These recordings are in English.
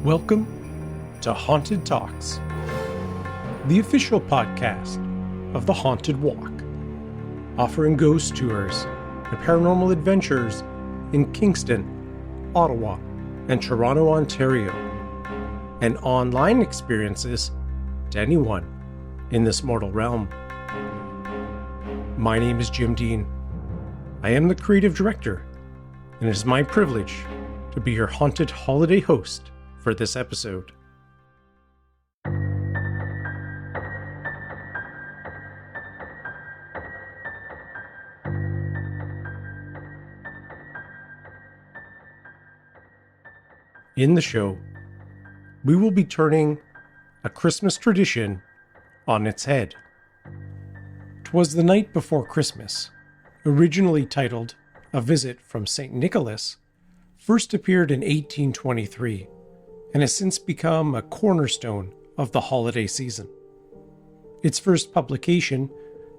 Welcome to Haunted Talks, the official podcast of the Haunted Walk, offering ghost tours and paranormal adventures in Kingston, Ottawa, and Toronto, Ontario, and online experiences to anyone in this mortal realm. My name is Jim Dean. I am the creative director, and it is my privilege to be your haunted holiday host for this episode. In the show, we will be turning a Christmas tradition on its head. 'Twas the Night Before Christmas, originally titled A Visit from St. Nicholas, first appeared in 1823 and has since become a cornerstone of the holiday season. Its first publication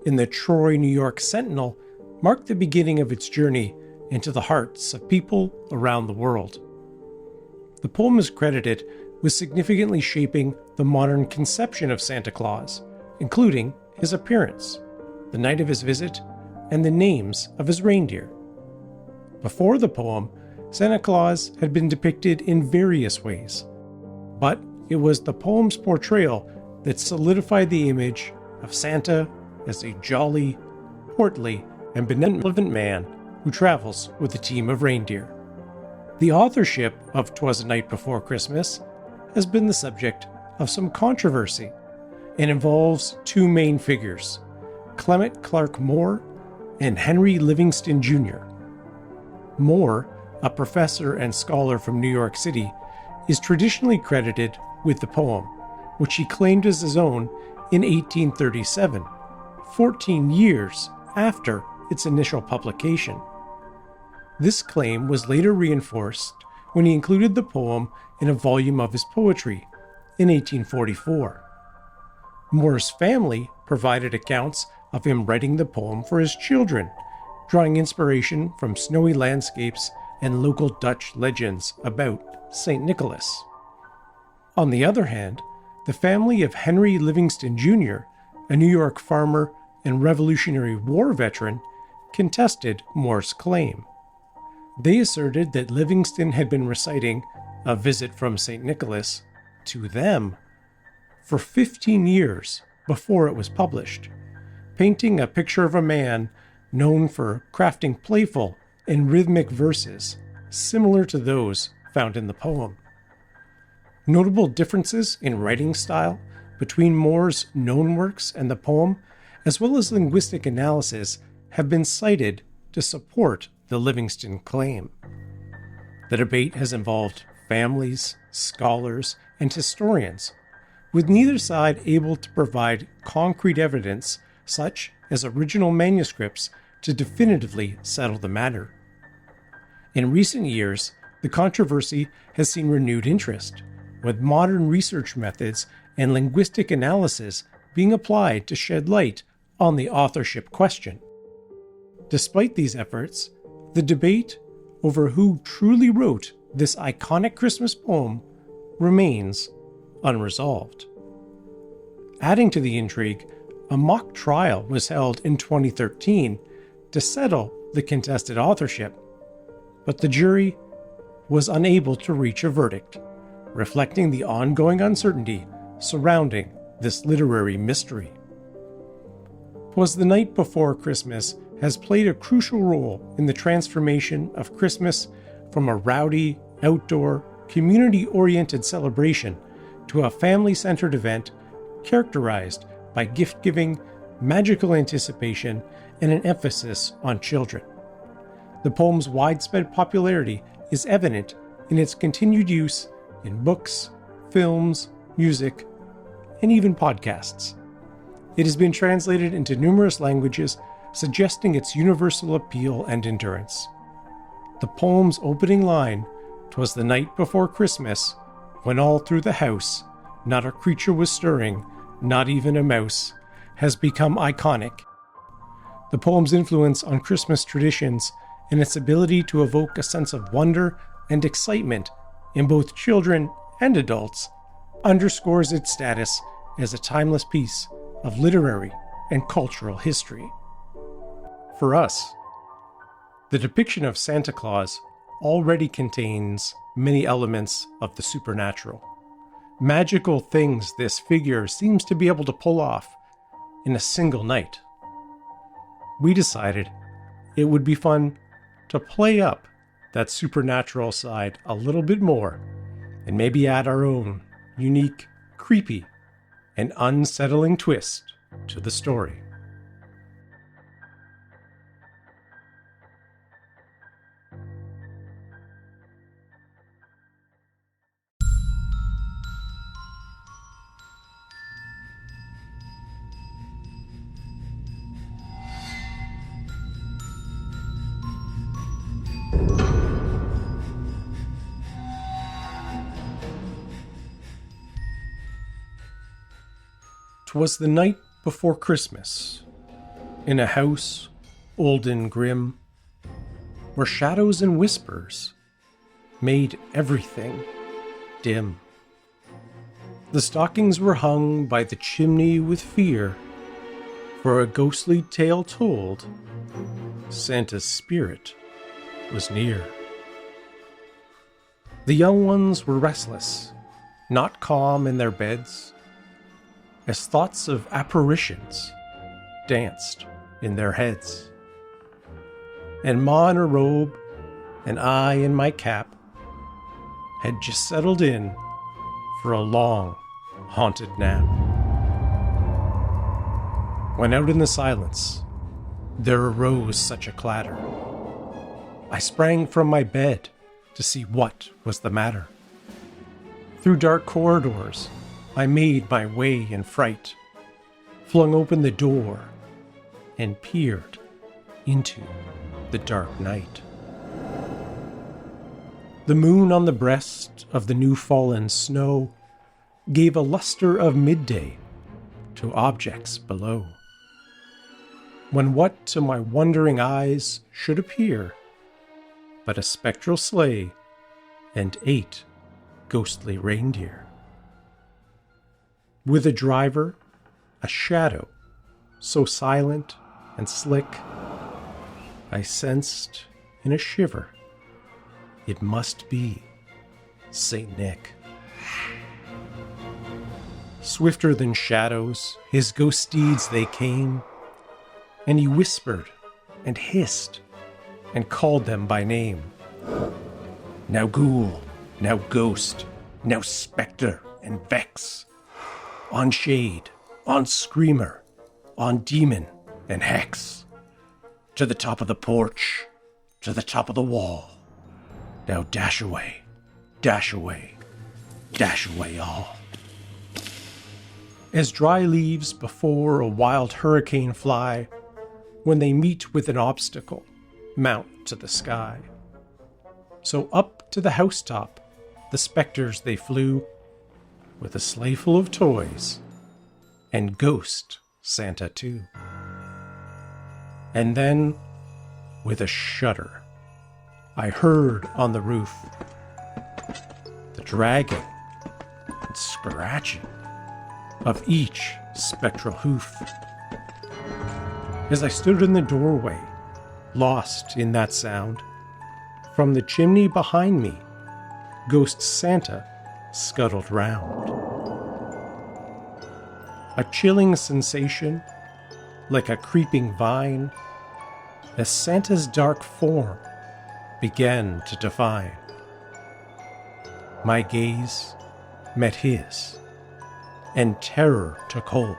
in the Troy, New York Sentinel marked the beginning of its journey into the hearts of people around the world. The poem is credited with significantly shaping the modern conception of Santa Claus, including his appearance, the night of his visit, and the names of his reindeer. Before the poem, Santa Claus had been depicted in various ways, but it was the poem's portrayal that solidified the image of Santa as a jolly, portly, and benevolent man who travels with a team of reindeer. The authorship of 'Twas the Night Before Christmas has been the subject of some controversy and involves two main figures, Clement Clark Moore and Henry Livingston Jr. Moore, a professor and scholar from New York City, is traditionally credited with the poem, which he claimed as his own in 1837, 14 years after its initial publication. This claim was later reinforced when he included the poem in a volume of his poetry in 1844. Moore's family provided accounts of him writing the poem for his children, drawing inspiration from snowy landscapes and local Dutch legends about St. Nicholas. On the other hand, the family of Henry Livingston Jr., a New York farmer and Revolutionary War veteran, contested Moore's claim. They asserted that Livingston had been reciting A Visit from St. Nicholas to them for 15 years before it was published, painting a picture of a man known for crafting playful and rhythmic verses similar to those found in the poem. Notable differences in writing style between Moore's known works and the poem, as well as linguistic analysis, have been cited to support the Livingston claim. The debate has involved families, scholars, and historians, with neither side able to provide concrete evidence such as original manuscripts to definitively settle the matter. In recent years, the controversy has seen renewed interest, with modern research methods and linguistic analysis being applied to shed light on the authorship question. Despite these efforts, the debate over who truly wrote this iconic Christmas poem remains unresolved. Adding to the intrigue, a mock trial was held in 2013 to settle the contested authorship, but the jury was unable to reach a verdict, reflecting the ongoing uncertainty surrounding this literary mystery. 'Twas the Night Before Christmas has played a crucial role in the transformation of Christmas from a rowdy, outdoor, community-oriented celebration to a family-centered event characterized by gift-giving, magical anticipation, and an emphasis on children. The poem's widespread popularity is evident in its continued use in books, films, music, and even podcasts. It has been translated into numerous languages, suggesting its universal appeal and endurance. The poem's opening line, "'Twas the night before Christmas, when all through the house not a creature was stirring, not even a mouse," has become iconic. The poem's influence on Christmas traditions and its ability to evoke a sense of wonder and excitement in both children and adults, underscores its status as a timeless piece of literary and cultural history. For us, the depiction of Santa Claus already contains many elements of the supernatural, magical things this figure seems to be able to pull off in a single night. We decided it would be fun to play up that supernatural side a little bit more and maybe add our own unique, creepy, and unsettling twist to the story. Twas the night before Christmas, in a house old and grim, where shadows and whispers made everything dim. The stockings were hung by the chimney with fear, for a ghostly tale told Santa's spirit was near. The young ones were restless, not calm in their beds, as thoughts of apparitions danced in their heads. And Ma in her robe, and I in my cap, had just settled in for a long, haunted nap. When out in the silence, there arose such a clatter. I sprang from my bed to see what was the matter. Through dark corridors, I made my way in fright, flung open the door, and peered into the dark night. The moon on the breast of the new-fallen snow gave a luster of midday to objects below, when what to my wondering eyes should appear but a spectral sleigh and 8 ghostly reindeer. With a driver, a shadow, so silent and slick, I sensed in a shiver it must be Saint Nick. Swifter than shadows, his ghost steeds they came, and he whispered and hissed and called them by name. Now ghoul, now ghost, now spectre and vex, on shade, on screamer, on demon and hex. To the top of the porch, to the top of the wall. Now dash away, dash away, dash away all. As dry leaves before a wild hurricane fly, when they meet with an obstacle, mount to the sky. So up to the housetop, the specters they flew, with a sleigh full of toys, and ghost Santa too. And then, with a shudder, I heard on the roof the dragging and scratching of each spectral hoof. As I stood in the doorway, lost in that sound, from the chimney behind me, Ghost Santa scuttled round. A chilling sensation, like a creeping vine, as Santa's dark form began to define. My gaze met his, and terror took hold.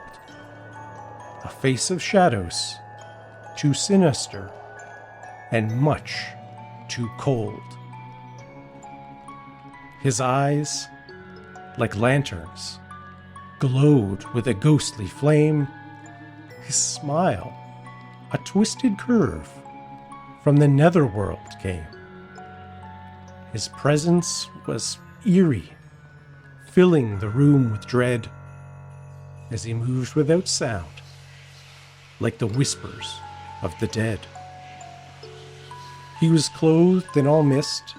A face of shadows, too sinister and much too cold. His eyes, like lanterns, glowed with a ghostly flame. His smile, a twisted curve, from the netherworld came. His presence was eerie, filling the room with dread, as he moved without sound, like the whispers of the dead. He was clothed in all mist,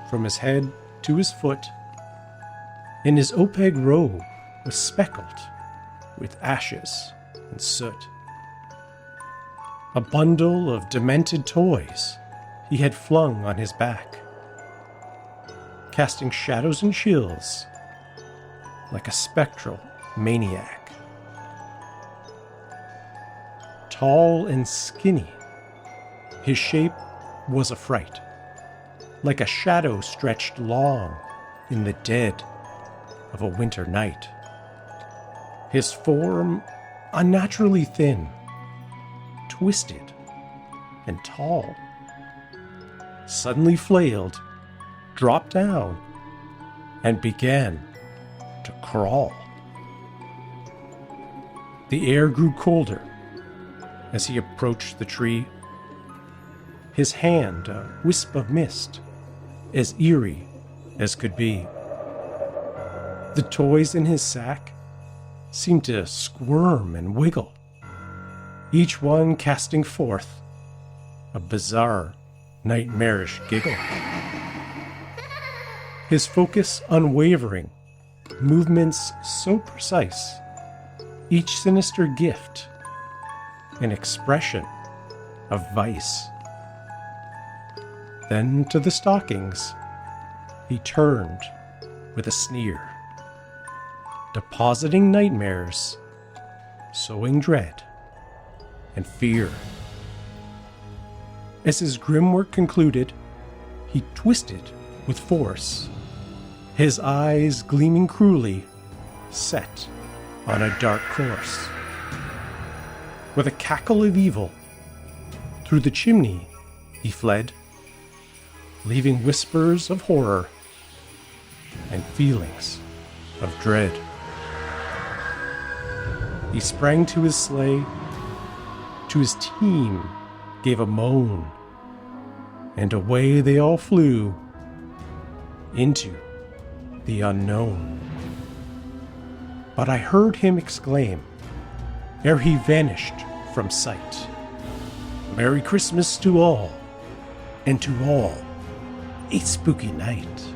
from his head to his foot, and his opaque robe was speckled with ashes and soot. A bundle of demented toys he had flung on his back, casting shadows and chills like a spectral maniac. Tall and skinny, his shape was a fright, like a shadow stretched long in the dead of a winter night. His form, unnaturally thin, twisted and tall, suddenly flailed, dropped down, and began to crawl. The air grew colder as he approached the tree, his hand a wisp of mist, as eerie as could be. The toys in his sack seemed to squirm and wiggle, each one casting forth a bizarre, nightmarish giggle. His focus unwavering, movements so precise, each sinister gift an expression of vice. Then to the stockings he turned with a sneer, depositing nightmares, sowing dread and fear. As his grim work concluded, he twisted with force, his eyes gleaming cruelly, set on a dark course. With a cackle of evil, through the chimney he fled, leaving whispers of horror and feelings of dread. He sprang to his sleigh, to his team gave a moan, and away they all flew into the unknown. But I heard him exclaim, ere he vanished from sight, "Merry Christmas to all, and to all a spooky night."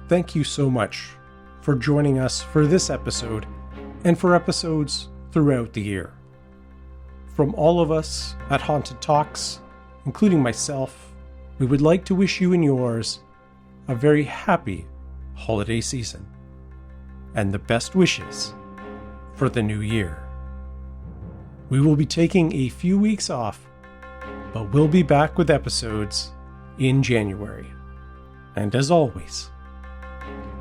Thank you so much for joining us for this episode and for episodes throughout the year. From all of us at Haunted Talks, including myself, we would like to wish you and yours a very happy holiday season and the best wishes for the new year. We will be taking a few weeks off, but we'll be back with episodes in January. And as always,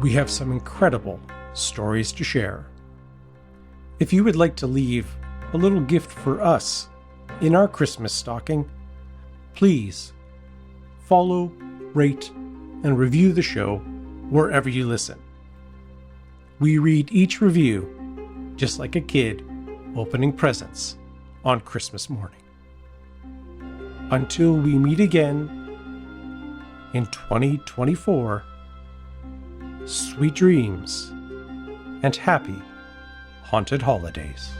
we have some incredible stories to share. If you would like to leave a little gift for us in our Christmas stocking, please follow, rate, and review the show wherever you listen. We read each review just like a kid opening presents on Christmas morning. Until we meet again in 2024, sweet dreams and happy haunted holidays.